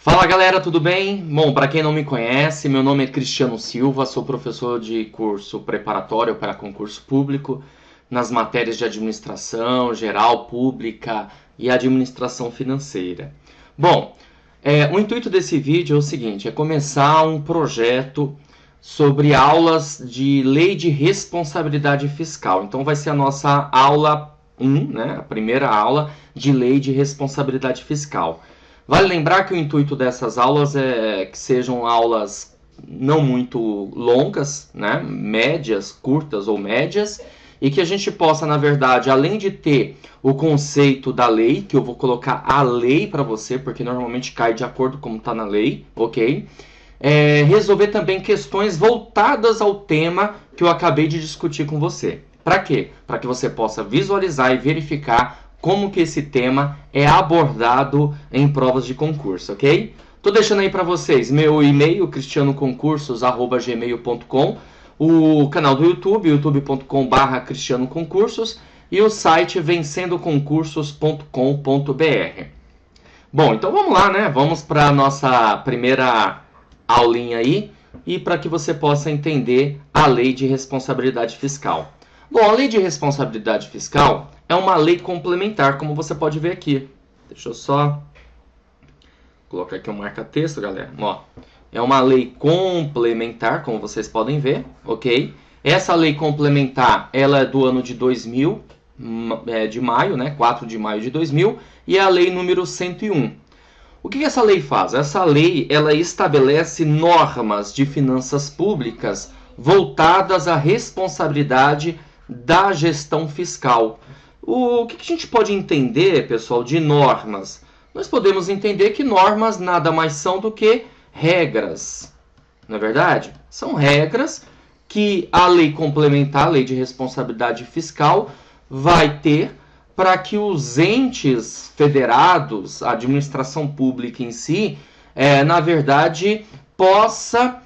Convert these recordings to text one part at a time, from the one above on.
Fala galera, tudo bem? Bom, para quem não me conhece, meu nome é Cristiano Silva, sou professor de curso preparatório para concurso público nas matérias de administração, geral, pública e administração financeira. Bom, o intuito desse vídeo é o seguinte, é começar um projeto sobre aulas de lei de responsabilidade fiscal. Então vai ser a nossa aula 1, né? A primeira aula de lei de responsabilidade fiscal. Vale lembrar que o intuito dessas aulas é que sejam aulas não muito longas, né? Médias, curtas ou médias, e que a gente possa, na verdade, além de ter o conceito da lei, que eu vou colocar a lei para você, porque normalmente cai de acordo com como está na lei, ok? Resolver também questões voltadas ao tema que eu acabei de discutir com você. Para quê? Para que você possa visualizar e verificar como que esse tema é abordado em provas de concurso, ok? Tô deixando aí para vocês meu e-mail, cristianoconcursos@gmail.com, o canal do YouTube, youtube.com/cristianoconcursos e o site vencendoconcursos.com.br. Bom, então vamos lá, né? Vamos para a nossa primeira aulinha aí e para que você possa entender a lei de responsabilidade fiscal. Bom, a lei de responsabilidade fiscal é uma lei complementar, como você pode ver aqui. Deixa eu só colocar aqui um marca-texto, galera. Ó, é uma lei complementar, como vocês podem ver, ok? Essa lei complementar, ela é do ano de 2000, de maio, né? 4 de maio de 2000, e é a lei número 101. O que essa lei faz? Essa lei, ela estabelece normas de finanças públicas voltadas à responsabilidade da gestão fiscal. O que a gente pode entender, pessoal, de normas? Nós podemos entender que normas nada mais são do que regras, não é verdade? São regras que a lei complementar, a lei de responsabilidade fiscal, vai ter para que os entes federados, a administração pública em si, na verdade, possa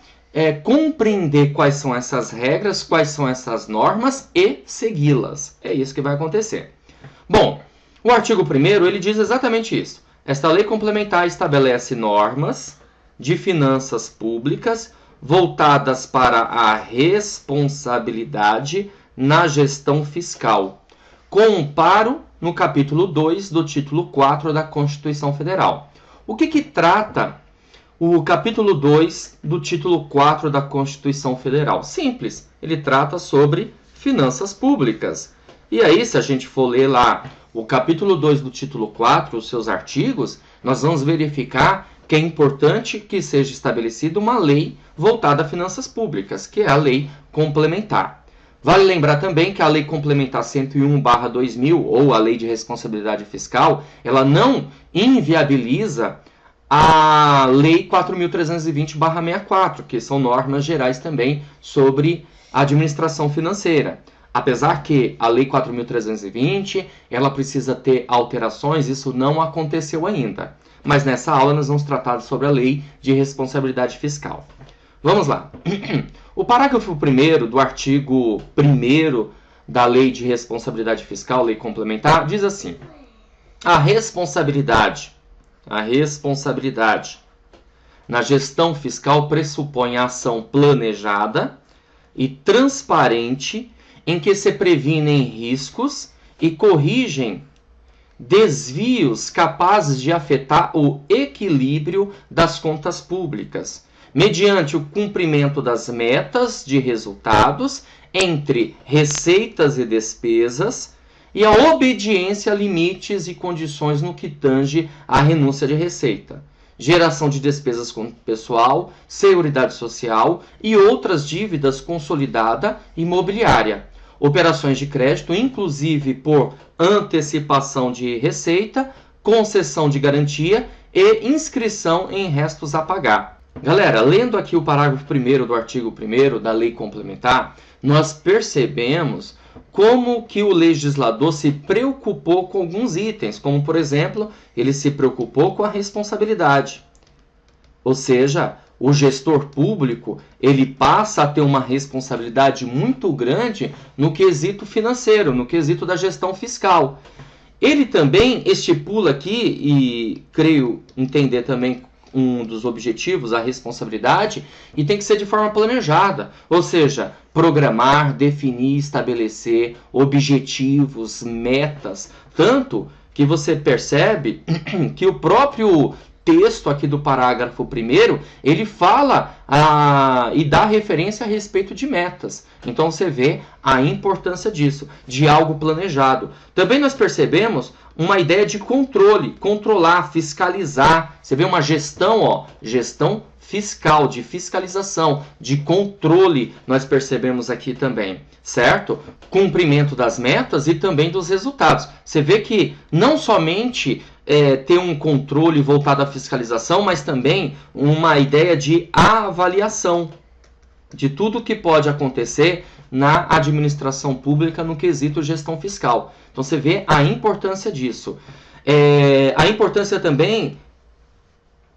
compreender quais são essas regras, quais são essas normas e segui-las. É isso que vai acontecer. Bom, o artigo 1º, ele diz exatamente isso. Esta lei complementar estabelece normas de finanças públicas voltadas para a responsabilidade na gestão fiscal, com amparo no capítulo 2 do título 4 da Constituição Federal. O que trata o capítulo 2 do título 4 da Constituição Federal? Simples, ele trata sobre finanças públicas. E aí, se a gente for ler lá o capítulo 2 do título 4, os seus artigos, nós vamos verificar que é importante que seja estabelecida uma lei voltada a finanças públicas, que é a lei complementar. Vale lembrar também que a lei complementar 101/2000, ou a lei de responsabilidade fiscal, ela não inviabiliza a Lei 4.320/64, que são normas gerais também sobre administração financeira. Apesar que a Lei 4.320, ela precisa ter alterações, isso não aconteceu ainda. Mas nessa aula nós vamos tratar sobre a Lei de Responsabilidade Fiscal. Vamos lá. O parágrafo 1º do artigo 1º da Lei de Responsabilidade Fiscal, Lei Complementar, diz assim: a responsabilidade na gestão fiscal pressupõe a ação planejada e transparente em que se previnem riscos e corrigem desvios capazes de afetar o equilíbrio das contas públicas, mediante o cumprimento das metas de resultados entre receitas e despesas e a obediência a limites e condições no que tange à renúncia de receita, geração de despesas com pessoal, seguridade social e outras dívidas consolidada imobiliária, operações de crédito, inclusive por antecipação de receita, concessão de garantia e inscrição em restos a pagar. Galera, lendo aqui o parágrafo 1º do artigo 1º da lei complementar, nós percebemos como que o legislador se preocupou com alguns itens, como, por exemplo, ele se preocupou com a responsabilidade. Ou seja, o gestor público, ele passa a ter uma responsabilidade muito grande no quesito financeiro, no quesito da gestão fiscal. Ele também estipula aqui, e creio entender também um dos objetivos, a responsabilidade, e tem que ser de forma planejada. Ou seja, programar, definir, estabelecer objetivos, metas. Tanto que você percebe que o próprio texto aqui do parágrafo 1º, ele fala e dá referência a respeito de metas. Então você vê a importância disso, de algo planejado. Também nós percebemos uma ideia de controle, controlar, fiscalizar. Você vê uma gestão, gestão fiscal, de fiscalização, de controle, nós percebemos aqui também, certo? Cumprimento das metas e também dos resultados. Você vê que não somente ter um controle voltado à fiscalização, mas também uma ideia de avaliação de tudo que pode acontecer na administração pública no quesito gestão fiscal. Então você vê a importância disso. A importância também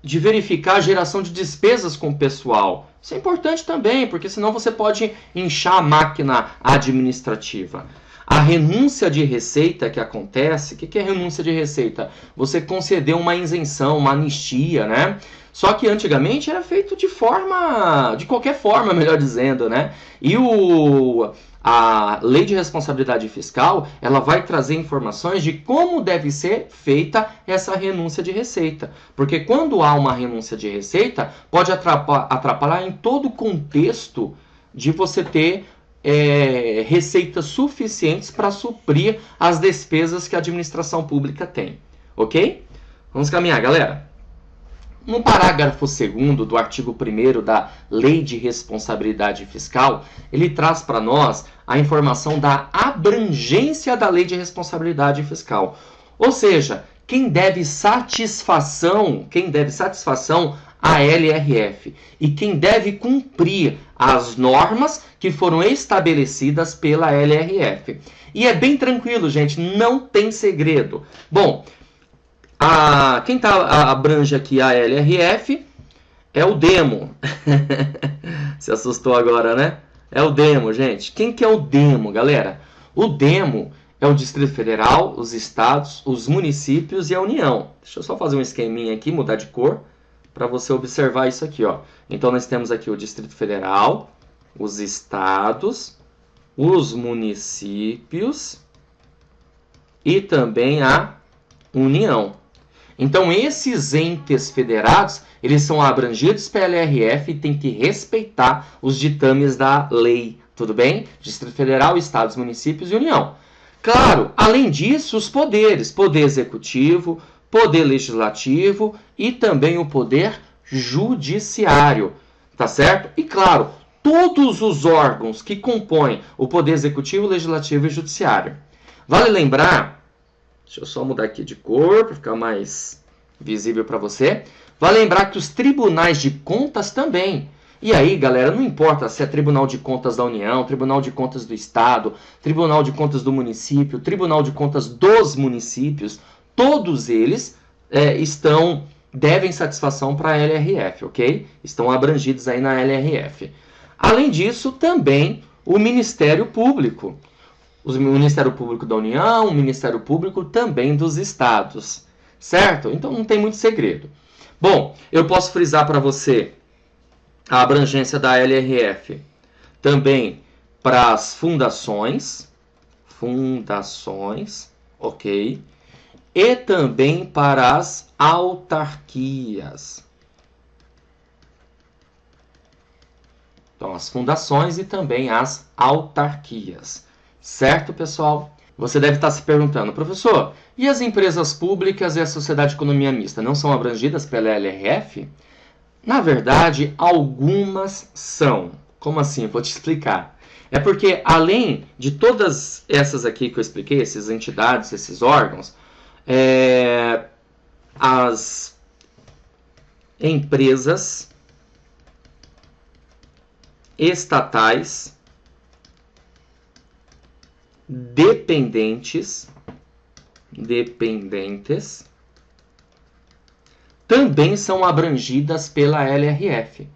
de verificar a geração de despesas com o pessoal. Isso é importante também, porque senão você pode inchar a máquina administrativa. A renúncia de receita que acontece, o que é renúncia de receita? Você concedeu uma isenção, uma anistia, né? Só que antigamente era feito de qualquer forma, melhor dizendo, né? E a Lei de Responsabilidade Fiscal, ela vai trazer informações de como deve ser feita essa renúncia de receita. Porque quando há uma renúncia de receita, pode atrapalhar em todo o contexto de você ter receitas suficientes para suprir as despesas que a administração pública tem. Ok? Vamos caminhar, galera. No parágrafo 2º do artigo 1º da Lei de Responsabilidade Fiscal, ele traz para nós a informação da abrangência da Lei de Responsabilidade Fiscal. Ou seja, quem deve satisfação à LRF e quem deve cumprir as normas que foram estabelecidas pela LRF. E é bem tranquilo, gente, não tem segredo. Bom, quem abrange aqui a LRF é o DEMO. Se assustou agora, né? É o DEMO, gente. Quem que é o DEMO, galera? O DEMO é o Distrito Federal, os estados, os municípios e a União. Deixa eu só fazer um esqueminha aqui, mudar de cor, para você observar isso aqui, ó. Então nós temos aqui o Distrito Federal, os estados, os municípios e também a União. Então esses entes federados, eles são abrangidos pela LRF e tem que respeitar os ditames da lei, tudo bem? Distrito Federal, estados, municípios e União. Claro, além disso, os poderes, poder executivo, poder legislativo e também o poder judiciário, tá certo? E claro, todos os órgãos que compõem o poder executivo, legislativo e judiciário. Vale lembrar, deixa eu só mudar aqui de cor para ficar mais visível para você. Vale lembrar que os tribunais de contas também. E aí, galera, não importa se é Tribunal de Contas da União, Tribunal de Contas do Estado, Tribunal de Contas do município, Tribunal de Contas dos municípios, todos eles devem satisfação para a LRF, ok? Estão abrangidos aí na LRF. Além disso, também o Ministério Público. O Ministério Público da União, o Ministério Público também dos estados, certo? Então não tem muito segredo. Bom, eu posso frisar para você a abrangência da LRF também para as fundações, ok? E também para as autarquias. Então, as fundações e também as autarquias. Certo, pessoal? Você deve estar se perguntando, professor, e as empresas públicas e a sociedade de economia mista não são abrangidas pela LRF? Na verdade, algumas são. Como assim? Vou te explicar. É porque, além de todas essas aqui que eu expliquei, essas entidades, esses órgãos, as empresas estatais dependentes também são abrangidas pela LRF.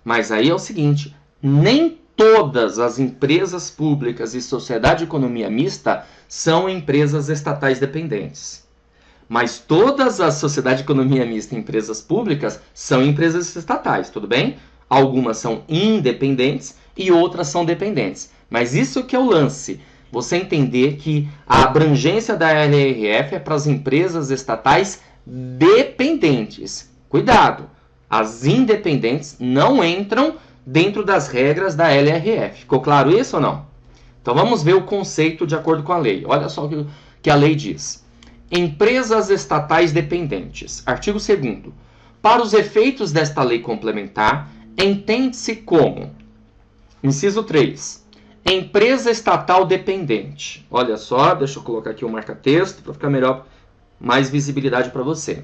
Mas aí é o seguinte, nem todas as empresas públicas e sociedade de economia mista são empresas estatais dependentes. Mas todas as sociedades de economia mista e empresas públicas são empresas estatais, tudo bem? Algumas são independentes e outras são dependentes. Mas isso que é o lance. Você entender que a abrangência da LRF é para as empresas estatais dependentes. Cuidado! As independentes não entram dentro das regras da LRF. Ficou claro isso ou não? Então vamos ver o conceito de acordo com a lei. Olha só o que a lei diz. Empresas estatais dependentes. Artigo 2º. Para os efeitos desta lei complementar, entende-se como: inciso 3. Empresa estatal dependente. Olha só, deixa eu colocar aqui o marca-texto para ficar melhor, mais visibilidade para você.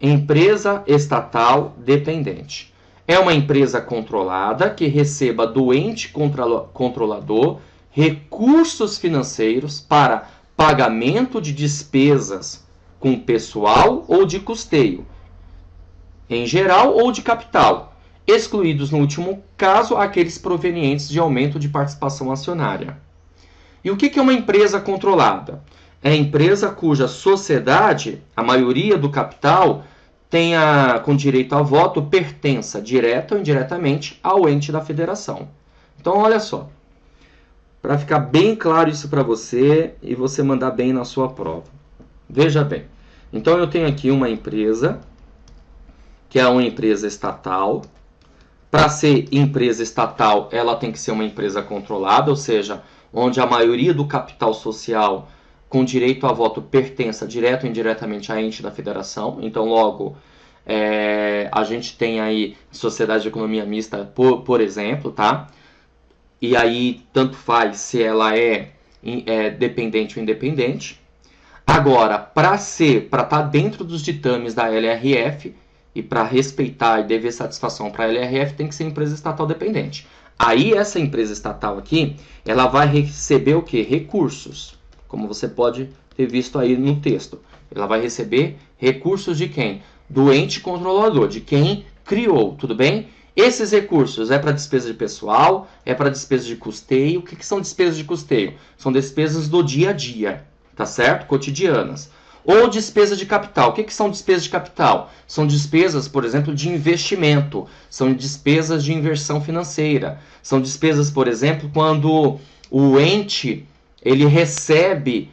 Empresa estatal dependente. É uma empresa controlada que receba do ente controlador recursos financeiros para pagamento de despesas com pessoal ou de custeio, em geral ou de capital, excluídos no último caso aqueles provenientes de aumento de participação acionária. E o que é uma empresa controlada? É a empresa cuja sociedade, a maioria do capital, tenha com direito a voto, pertença direta ou indiretamente ao ente da federação. Então, olha só, para ficar bem claro isso para você e você mandar bem na sua prova. Veja bem, então eu tenho aqui uma empresa, que é uma empresa estatal. Para ser empresa estatal, ela tem que ser uma empresa controlada, ou seja, onde a maioria do capital social com direito a voto pertença direto ou indiretamente a ente da federação. Então, logo, a gente tem aí sociedade de economia mista, por exemplo, tá? E aí, tanto faz se ela é dependente ou independente. Agora, para estar dentro dos ditames da LRF e para respeitar e dever satisfação para a LRF, tem que ser empresa estatal dependente. Aí, essa empresa estatal aqui, ela vai receber o quê? Recursos. Como você pode ter visto aí no texto. Ela vai receber recursos de quem? Do ente controlador, de quem criou, tudo bem? Esses recursos é para despesa de pessoal, é para despesa de custeio. O que são despesas de custeio? São despesas do dia a dia, tá certo? Cotidianas. Ou despesa de capital. O que são despesas de capital? São despesas, por exemplo, de investimento. São despesas de inversão financeira. São despesas, por exemplo, quando o ente ele recebe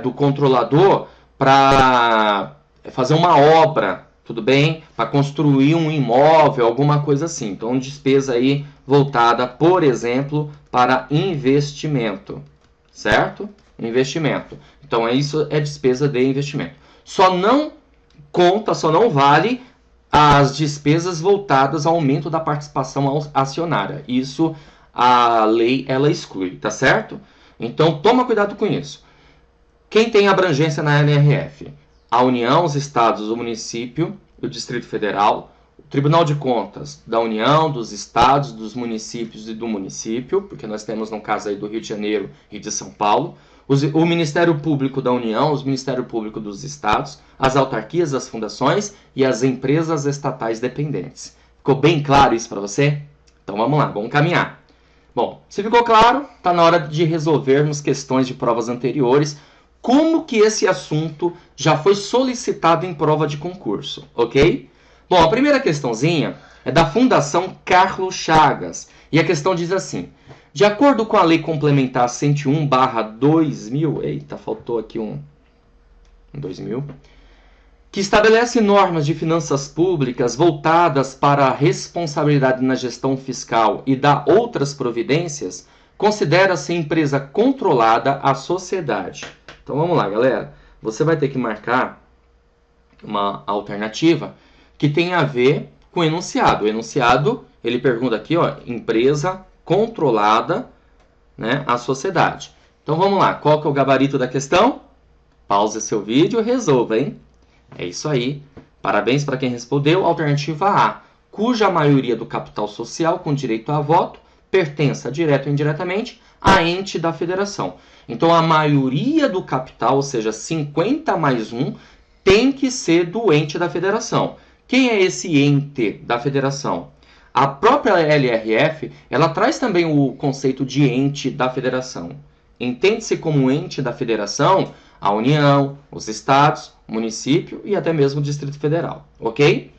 do controlador para fazer uma obra, tudo bem? Para construir um imóvel, alguma coisa assim. Então, despesa aí voltada, por exemplo, para investimento, certo? Investimento. Então, isso é despesa de investimento. Só não vale as despesas voltadas ao aumento da participação acionária. Isso a lei ela exclui, tá certo? Então, toma cuidado com isso. Quem tem abrangência na LRF? A União, os Estados, o município, o Distrito Federal, o Tribunal de Contas da União, dos Estados, dos municípios e do município, porque nós temos, no caso aí do Rio de Janeiro e de São Paulo, o Ministério Público da União, os Ministérios Públicos dos Estados, as autarquias, as fundações e as empresas estatais dependentes. Ficou bem claro isso para você? Então vamos lá, vamos caminhar. Bom, se ficou claro, está na hora de resolvermos questões de provas anteriores, como que esse assunto já foi solicitado em prova de concurso, ok? Bom, a primeira questãozinha é da Fundação Carlos Chagas, e a questão diz assim: de acordo com a Lei Complementar 101/2000, eita, faltou aqui um 2000, que estabelece normas de finanças públicas voltadas para a responsabilidade na gestão fiscal e dá outras providências, considera-se empresa controlada a sociedade. Então vamos lá, galera. Você vai ter que marcar uma alternativa que tem a ver com o enunciado. O enunciado, ele pergunta aqui, ó, empresa controlada, né, a sociedade. Então vamos lá, qual que é o gabarito da questão? Pause seu vídeo e resolva, hein? É isso aí. Parabéns para quem respondeu. Alternativa A, cuja maioria do capital social com direito a voto pertença, direto ou indiretamente, a ente da federação. Então, a maioria do capital, ou seja, 50 mais 1, tem que ser do ente da federação. Quem é esse ente da federação? A própria LRF, ela traz também o conceito de ente da federação. Entende-se como ente da federação a União, os Estados, município e até mesmo Distrito Federal, ok?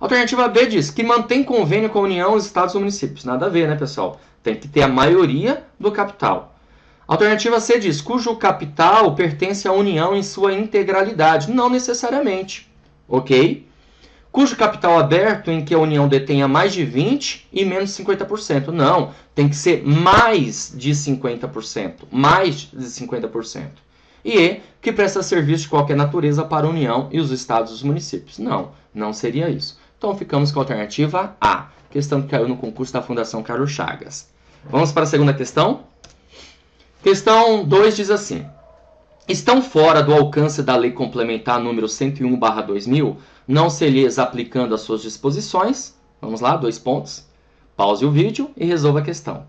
Alternativa B diz que mantém convênio com a União, os estados e municípios. Nada a ver, né, pessoal? Tem que ter a maioria do capital. Alternativa C diz cujo capital pertence à União em sua integralidade. Não necessariamente, ok? Cujo capital aberto em que a União detenha mais de 20% e menos 50%. Não, tem que ser mais de 50%. Mais de 50%. E E, que presta serviço de qualquer natureza para a União e os estados e os municípios. Não, não seria isso. Então ficamos com a alternativa A, questão que caiu no concurso da Fundação Carlos Chagas. Vamos para a segunda questão. Questão 2 diz assim: estão fora do alcance da Lei Complementar número 101/2000, não se lhes aplicando as suas disposições. Vamos lá, 2 pontos. Pause o vídeo e resolva a questão.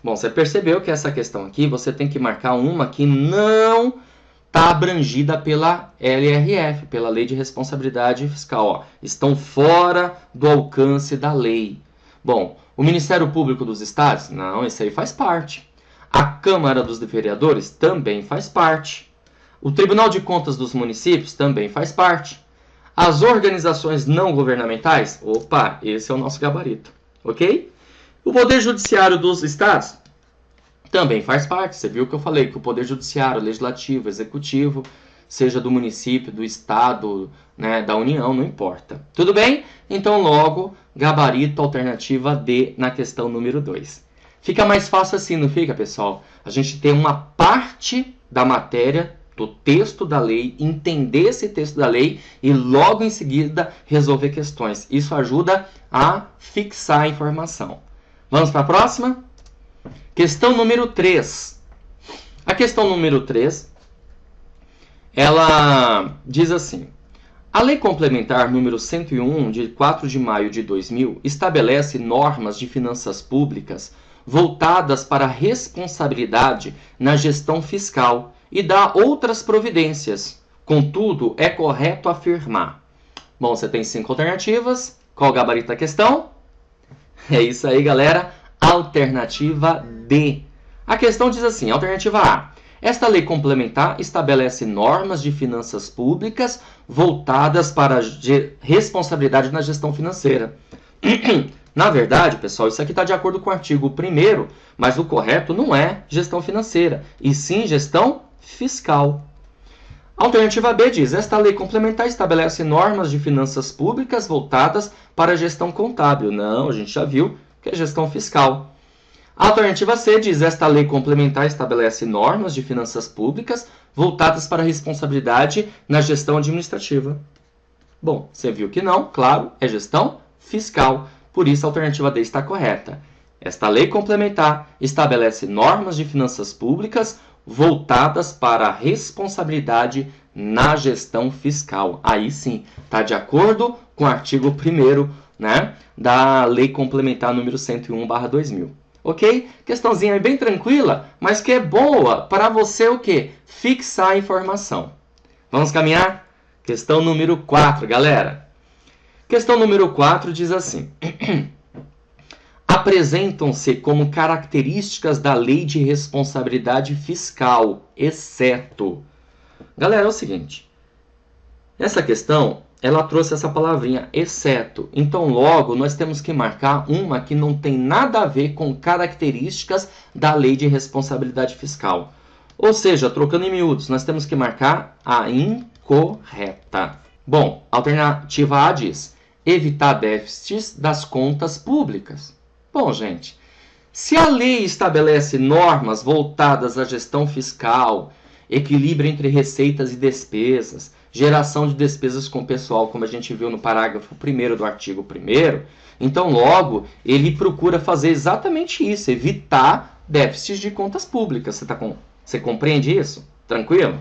Bom, você percebeu que essa questão aqui, você tem que marcar uma que não está abrangida pela LRF, pela Lei de Responsabilidade Fiscal. Ó, estão fora do alcance da lei. Bom, o Ministério Público dos Estados? Não, esse aí faz parte. A Câmara dos Vereadores também faz parte. O Tribunal de Contas dos Municípios também faz parte. As organizações não governamentais? Opa, esse é o nosso gabarito, ok? O Poder Judiciário dos Estados também faz parte. Você viu que eu falei que o Poder Judiciário, Legislativo, Executivo, seja do município, do Estado, né, da União, não importa. Tudo bem? Então, logo, gabarito alternativa D na questão número 2. Fica mais fácil assim, não fica, pessoal? A gente tem uma parte da matéria, do texto da lei, entender esse texto da lei e logo em seguida resolver questões. Isso ajuda a fixar a informação. Vamos para a próxima? Questão número 3. A questão número 3, ela diz assim: a Lei Complementar número 101, de 4 de maio de 2000, estabelece normas de finanças públicas voltadas para a responsabilidade na gestão fiscal e dá outras providências. Contudo, é correto afirmar. Bom, você tem 5 alternativas. Qual o gabarito da questão? É isso aí, galera. Alternativa D. A questão diz assim, alternativa A: esta lei complementar estabelece normas de finanças públicas voltadas para a responsabilidade na gestão financeira. Na verdade, pessoal, isso aqui está de acordo com o artigo 1º, mas o correto não é gestão financeira, e sim gestão fiscal. A alternativa B diz: esta lei complementar estabelece normas de finanças públicas voltadas para a gestão contábil. Não, a gente já viu que é gestão fiscal. A alternativa C diz: esta lei complementar estabelece normas de finanças públicas voltadas para a responsabilidade na gestão administrativa. Bom, você viu que não, claro, é gestão fiscal. Por isso, a alternativa D está correta. Esta lei complementar estabelece normas de finanças públicas voltadas para a responsabilidade na gestão fiscal. Aí sim, está de acordo com o artigo 1º, né, da Lei Complementar número 101/2000. Ok? Questãozinha bem tranquila, mas que é boa para você o quê? Fixar a informação. Vamos caminhar? Questão número 4, galera. Questão número 4 diz assim: apresentam-se como características da Lei de Responsabilidade Fiscal, exceto. Galera, é o seguinte. Essa questão, ela trouxe essa palavrinha, exceto. Então, logo, nós temos que marcar uma que não tem nada a ver com características da Lei de Responsabilidade Fiscal. Ou seja, trocando em miúdos, nós temos que marcar a incorreta. Bom, a alternativa A diz: evitar déficits das contas públicas. Bom, gente, se a lei estabelece normas voltadas à gestão fiscal, equilíbrio entre receitas e despesas, geração de despesas com pessoal, como a gente viu no parágrafo 1º do artigo 1º, então logo ele procura fazer exatamente isso, evitar déficits de contas públicas. Você compreende isso? Tranquilo?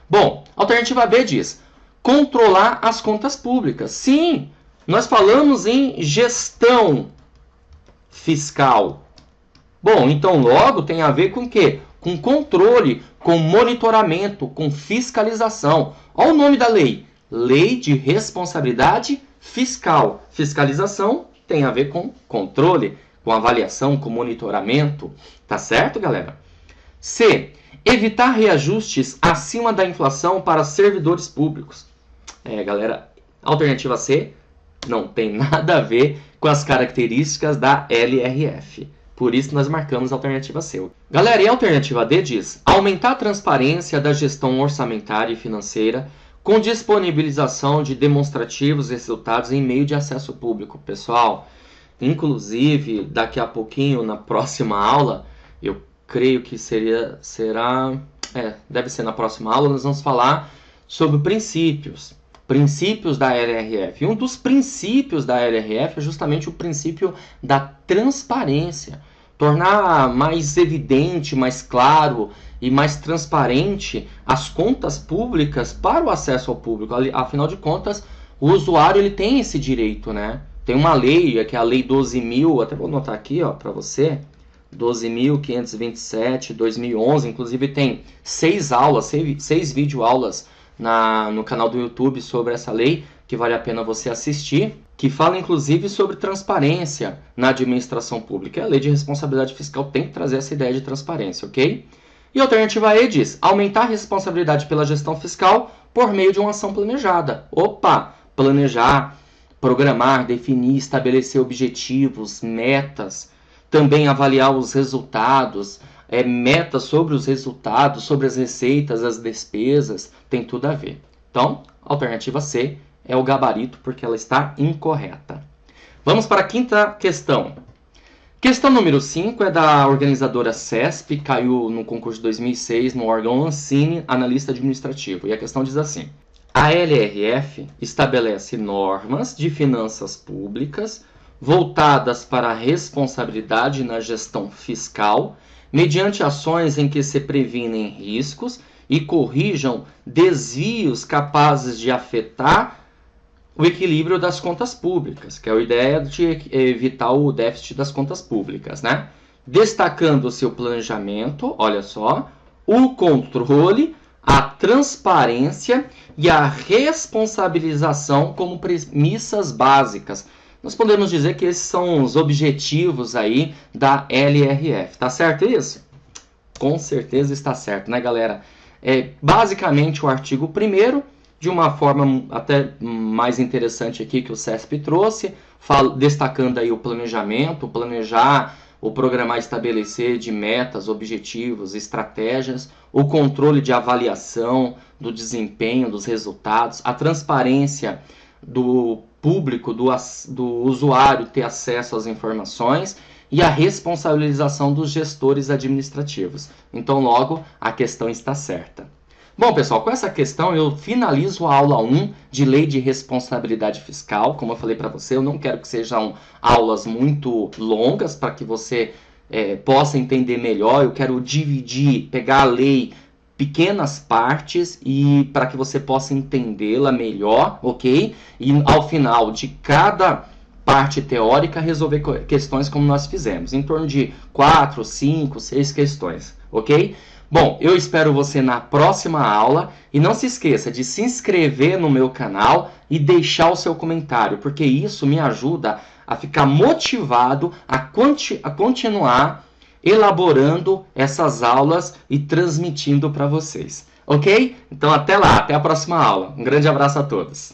Bom, a alternativa B diz: controlar as contas públicas. Sim, nós falamos em gestão fiscal. Bom, então logo tem a ver com o quê? Com controle, com monitoramento, com fiscalização. Olha o nome da lei: Lei de Responsabilidade Fiscal. Fiscalização tem a ver com controle, com avaliação, com monitoramento. Tá certo, galera? C. Evitar reajustes acima da inflação para servidores públicos. Galera, alternativa C não tem nada a ver com as características da LRF. Por isso nós marcamos a alternativa C. Galera, e a alternativa D diz: aumentar a transparência da gestão orçamentária e financeira com disponibilização de demonstrativos e resultados em meio de acesso público. Pessoal, inclusive, daqui a pouquinho, na próxima aula, eu creio que deve ser na próxima aula, nós vamos falar sobre princípios da LRF. E um dos princípios da LRF é justamente o princípio da transparência. Tornar mais evidente, mais claro e mais transparente as contas públicas para o acesso ao público. Afinal de contas, o usuário ele tem esse direito, né? Tem uma lei, que é a Lei 12.000, até vou anotar aqui para você, 12.527, 2011, inclusive tem 6 videoaulas no canal do YouTube sobre essa lei, que vale a pena você assistir, que fala inclusive sobre transparência na administração pública. A lei de responsabilidade fiscal tem que trazer essa ideia de transparência, ok? E a alternativa E diz: aumentar a responsabilidade pela gestão fiscal por meio de uma ação planejada. Opa! Planejar, programar, definir, estabelecer objetivos, metas, também avaliar os resultados, metas sobre os resultados, sobre as receitas, as despesas, tem tudo a ver. Então, a alternativa C é o gabarito, porque ela está incorreta. Vamos para a quinta questão. Questão número 5 é da organizadora CESP, caiu no concurso de 2006 no órgão Ancine, analista administrativo. E a questão diz assim: a LRF estabelece normas de finanças públicas voltadas para a responsabilidade na gestão fiscal, mediante ações em que se previnem riscos e corrijam desvios capazes de afetar o equilíbrio das contas públicas, que é a ideia de evitar o déficit das contas públicas, né? Destacando o seu planejamento, olha só, o controle, a transparência e a responsabilização como premissas básicas. Nós podemos dizer que esses são os objetivos aí da LRF. Tá certo isso? Com certeza está certo, né, galera? Basicamente o artigo 1º, de uma forma até mais interessante aqui que o CESP trouxe, destacando aí o planejamento, planejar, o programar, estabelecer de metas, objetivos, estratégias, o controle de avaliação do desempenho, dos resultados, a transparência do público, do usuário ter acesso às informações e a responsabilização dos gestores administrativos. Então, logo, a questão está certa. Bom, pessoal, com essa questão eu finalizo a aula 1 de Lei de Responsabilidade Fiscal. Como eu falei para você, eu não quero que sejam aulas muito longas para que você possa entender melhor. Eu quero dividir, pegar a lei pequenas partes e para que você possa entendê-la melhor, ok? E ao final de cada parte teórica resolver questões como nós fizemos, em torno de 4, 5, 6 questões, ok? Bom, eu espero você na próxima aula e não se esqueça de se inscrever no meu canal e deixar o seu comentário, porque isso me ajuda a ficar motivado a continuar elaborando essas aulas e transmitindo para vocês, ok? Então até lá, até a próxima aula. Um grande abraço a todos.